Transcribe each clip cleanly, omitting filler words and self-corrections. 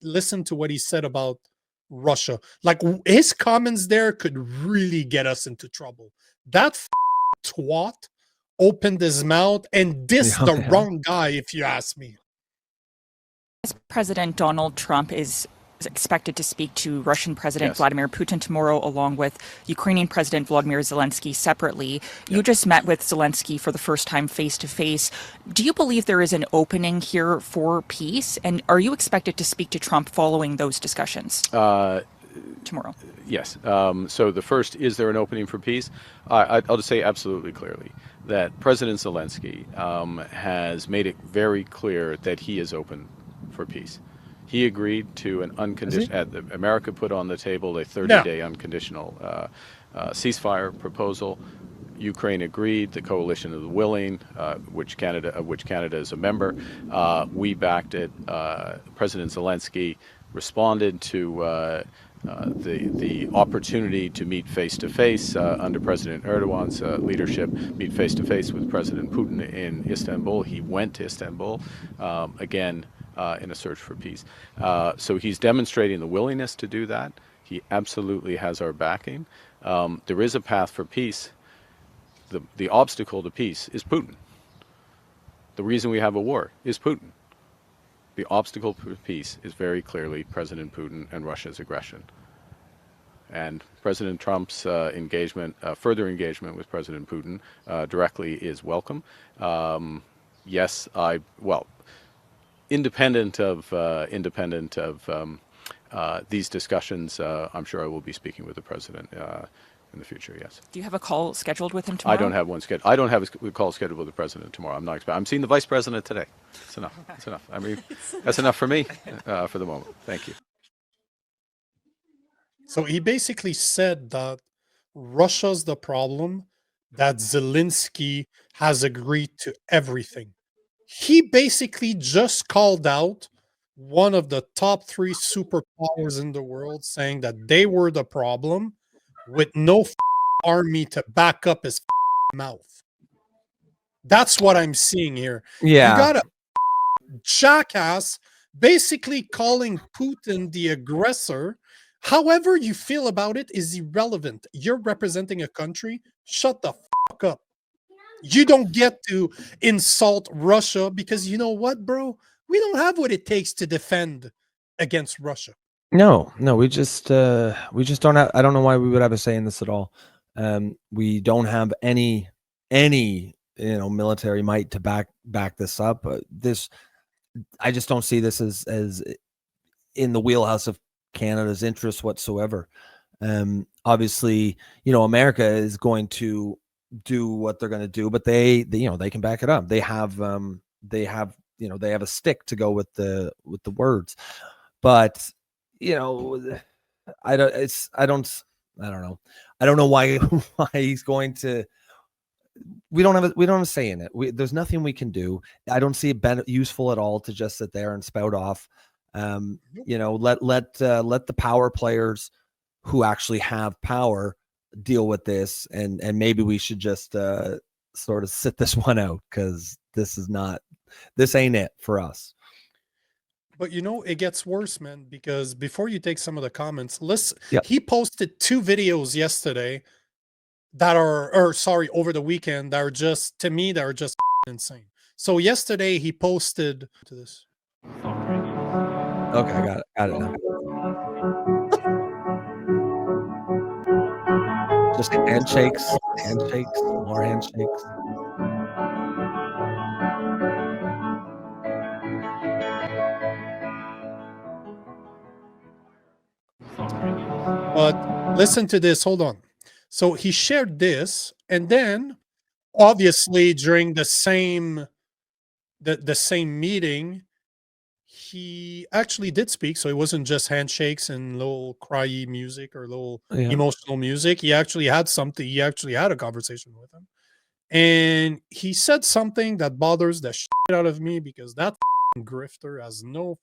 listen to what he said about Russia. Like, his comments there could really get us into trouble. That twat opened his mouth and dissed the wrong guy, if you ask me. President Donald Trump is expected to speak to Russian President Vladimir Putin tomorrow, along with Ukrainian President Volodymyr Zelenskyy separately. You just met with Zelenskyy for the first time face-to-face. Do you believe there is an opening here for peace? And are you expected to speak to Trump following those discussions tomorrow? Yes. So the first, is there an opening for peace? I'll just say absolutely clearly that President Zelenskyy has made it very clear that he is open for peace. He agreed to an unconditional, America put on the table a 30-day unconditional ceasefire proposal. Ukraine agreed, the coalition of the willing, of which Canada is a member. We backed it. President Zelenskyy responded to the opportunity to meet face-to-face under President Erdogan's leadership, meet face-to-face with President Putin in Istanbul. He went to Istanbul, again, in a search for peace. So he's demonstrating the willingness to do that. He absolutely has our backing. There is a path for peace. The obstacle to peace is Putin. The reason we have a war is Putin. The obstacle for peace is very clearly President Putin and Russia's aggression. And President Trump's further engagement with President Putin directly is welcome. Independent of these discussions, I'm sure I will be speaking with the president in the future. Yes. Do you have a call scheduled with him tomorrow? I don't have one scheduled. I don't have a call scheduled with the president tomorrow. I'm seeing the vice president today. It's enough. It's enough. I mean, that's enough for me for the moment. Thank you. So he basically said that Russia's the problem, that Zelenskyy has agreed to everything. He basically just called out one of the top 3 superpowers in the world, saying that they were the problem, with no army to back up his mouth. That's what I'm seeing here. Yeah. You got a jackass basically calling Putin the aggressor. However you feel about it is irrelevant. You're representing a country. Shut the fuck up. You don't get to insult Russia because you know what, bro? We don't have what it takes to defend against Russia. No, we just don't have. I don't know why we would have a say in this at all. We don't have any military might to back this up. I just don't see this as in the wheelhouse of Canada's interests whatsoever. Obviously, America is going to do what they're going to do, but they can back it up. They have a stick to go with the words, but I don't know why he's going to. We don't have a say in it. There's nothing we can do. I don't see it useful at all to just sit there and spout off. Let the power players who actually have power deal with this, and maybe we should just sort of sit this one out, because this ain't it for us. But it gets worse, man, because before you take some of the comments, he posted 2 videos yesterday over the weekend, that are just, to me, that are just insane. So yesterday he posted to this. Okay, got it now. Just handshakes, more handshakes. But listen to this. Hold on. So he shared this, and then obviously during the same meeting, he actually did speak. So it wasn't just handshakes and little cryy music or little emotional music. He actually had something. He actually had a conversation with him, and he said something that bothers the shit out of me, because that grifter has no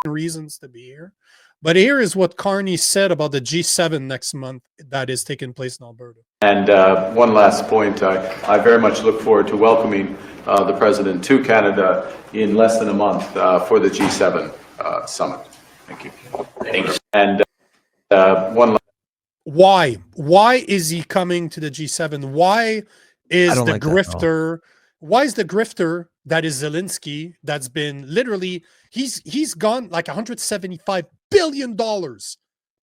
reasons to be here. But here is what Carney said about the G7 next month that is taking place in Alberta. And one last point, I very much look forward to welcoming the President to Canada in less than a month for the G7 summit. Thank you. Thanks. And one. Why is he coming to the G7? Why is the grifter? Why is the grifter that is Zelenskyy, that's been literally, he's gone like $175 billion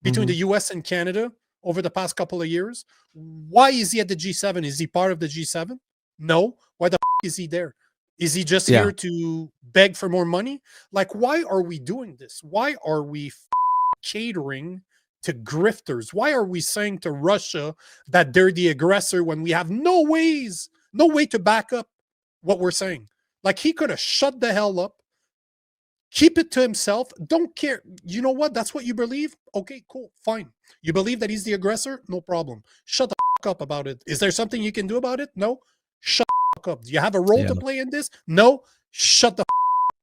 between the US and Canada over the past couple of years? Why is he at the G7? Is he part of the G7? No. Why the is he there? Is he just here to beg for more money? Like, why are we doing this? Why are we catering to grifters? Why are we saying to Russia that they're the aggressor when we have no way to back up what we're saying? Like, he could have shut the hell up, keep it to himself, don't care. You know what? That's what you believe? Okay, cool, fine. You believe that he's the aggressor? No problem. Shut the fuck up about it. Is there something you can do about it? No. Shut the fuck up. Do you have a role to play in this? No. Shut the fuck up.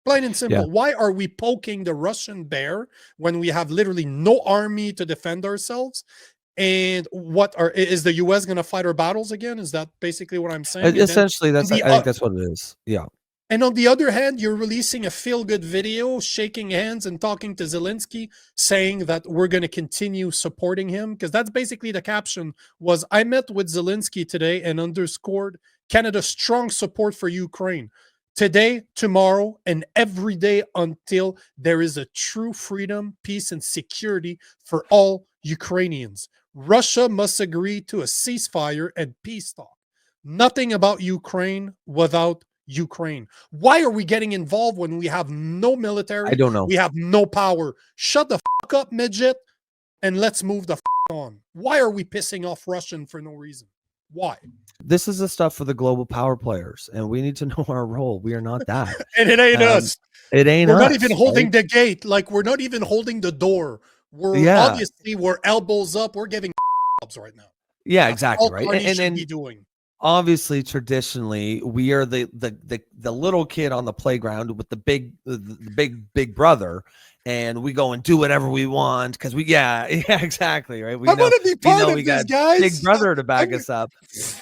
Plain and simple. Why are we poking the Russian bear when we have literally no army to defend ourselves? And is the US going to fight our battles again? Is that basically what I'm saying? Essentially, I think that's what it is. Yeah. And on the other hand, you're releasing a feel-good video, shaking hands and talking to Zelenskyy, saying that we're going to continue supporting him. Because that's basically the caption was, I met with Zelenskyy today and underscored Canada's strong support for Ukraine. Today, tomorrow, and every day until there is a true freedom, peace, and security for all Ukrainians. Russia must agree to a ceasefire and peace talk. Nothing about Ukraine without Ukraine. Why are we getting involved when we have no military? I don't know. We have no power. Shut the fuck up, midget, and let's move the fuck on. Why are we pissing off Russian for no reason? Why? This is the stuff for the global power players, and we need to know our role. We are not that. And it ain't us. It ain't us. We're not even holding the gate. Like, we're not even holding the door. Obviously, we're elbows up. We're giving jobs right now. Yeah, exactly. Right. And then be doing. Obviously, traditionally, we are the little kid on the playground with the big brother, and we go and do whatever we want because exactly, right. I want to be part of this, guys. Big brother to back us up,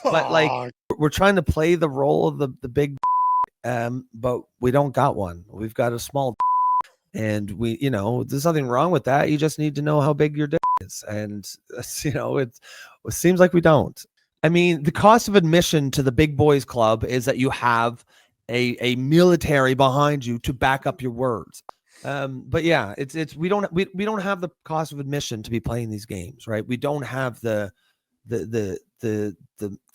but like we're trying to play the role of the big, but we don't got one. We've got a small, and there's nothing wrong with that. You just need to know how big your dick is, and it seems like we don't. I mean, the cost of admission to the big boys club is that you have a military behind you to back up your words. But yeah, we don't have the cost of admission to be playing these games, right? We don't have the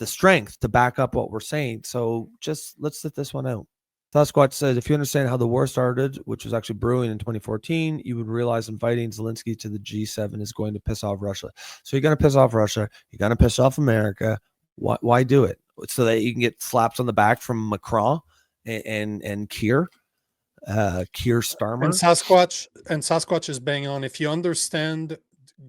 strength to back up what we're saying. So just let's sit this one out. Sasquatch says, if you understand how the war started, which was actually brewing in 2014, you would realize inviting Zelenskyy to the G7 is going to piss off Russia. So you're going to piss off Russia. You're going to piss off America. Why do it? So that you can get slaps on the back from Macron and Keir Starmer. And Sasquatch is bang on. If you understand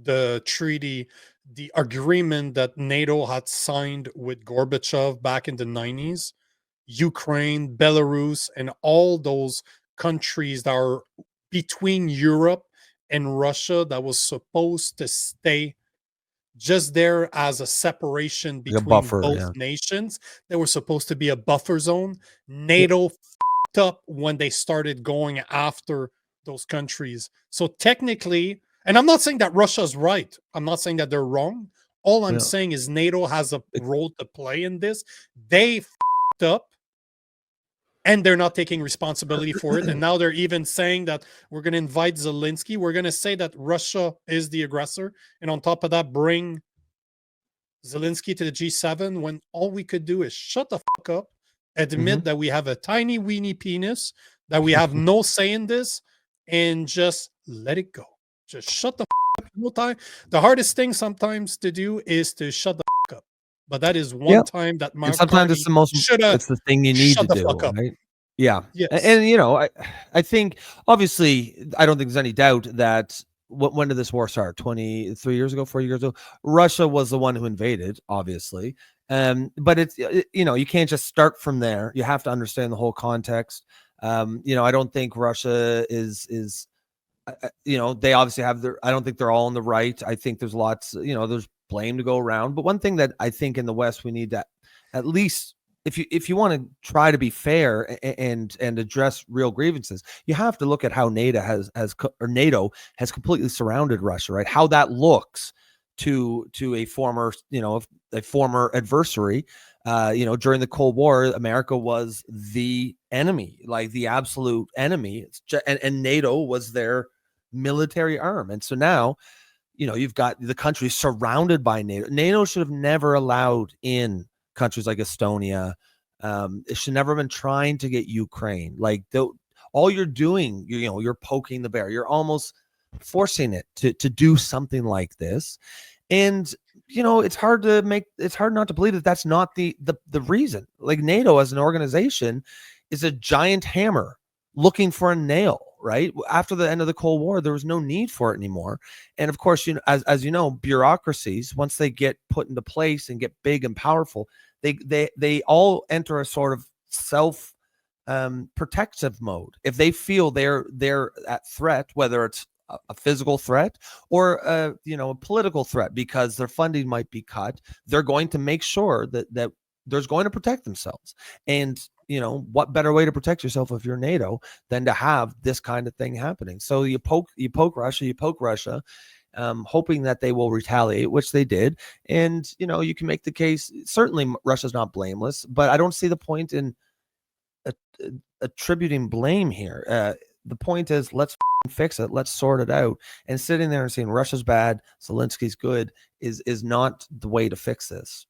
the treaty, the agreement that NATO had signed with Gorbachev back in the 90s, Ukraine, Belarus, and all those countries that are between Europe and Russia that was supposed to stay just there as a separation between both nations. There was supposed to be a buffer zone. NATO fucked up when they started going after those countries. So technically, and I'm not saying that Russia's right. I'm not saying that they're wrong. All I'm saying is NATO has a role to play in this. They fucked up. And they're not taking responsibility for it. And now they're even saying that we're going to invite Zelenskyy. We're going to say that Russia is the aggressor. And on top of that, bring Zelenskyy to the G7 when all we could do is shut the fuck up, admit that we have a tiny weeny penis, that we have no say in this, and just let it go. Just shut the fuck up. No time. The hardest thing sometimes to do is to shut the fuck up. But that is one time that Mark sometimes it's the most. It's the thing you need to do. Right? Yeah, yes. And I think obviously I don't think there's any doubt that when did this war start? 23 years ago, 4 years ago. Russia was the one who invaded, obviously. But it's you can't just start from there. You have to understand the whole context. I don't think Russia is. They obviously have I don't think they're all in the right. I think there's lots. There's blame to go around. But one thing that I think in the West we need to at least if you want to try to be fair and address real grievances, you have to look at how NATO has completely surrounded Russia, right? How that looks to a former adversary. During the Cold War, America was the enemy, like the absolute enemy. And NATO was their military arm. And so now, you've got the country surrounded by NATO. NATO should have never allowed in countries like Estonia. It should never have been trying to get Ukraine. Like all you're doing, you're poking the bear. You're almost forcing it to do something like this. And it's hard not to believe that that's not the reason. Like NATO as an organization is a giant hammer looking for a nail, right? After the end of the Cold War, there was no need for it anymore. And of course, as you know, bureaucracies, once they get put into place and get big and powerful, they all enter a sort of self protective mode. If they feel they're at threat, whether it's a physical threat or a political threat because their funding might be cut, they're going to make sure that there's going to protect themselves. And what better way to protect yourself if you're NATO than to have this kind of thing happening? So you poke Russia, hoping that they will retaliate, which they did. And you can make the case, certainly Russia's not blameless, but I don't see the point in attributing blame here. The point is, let's fix it. Let's sort it out. And sitting there and saying Russia's bad, Zelensky's good is not the way to fix this.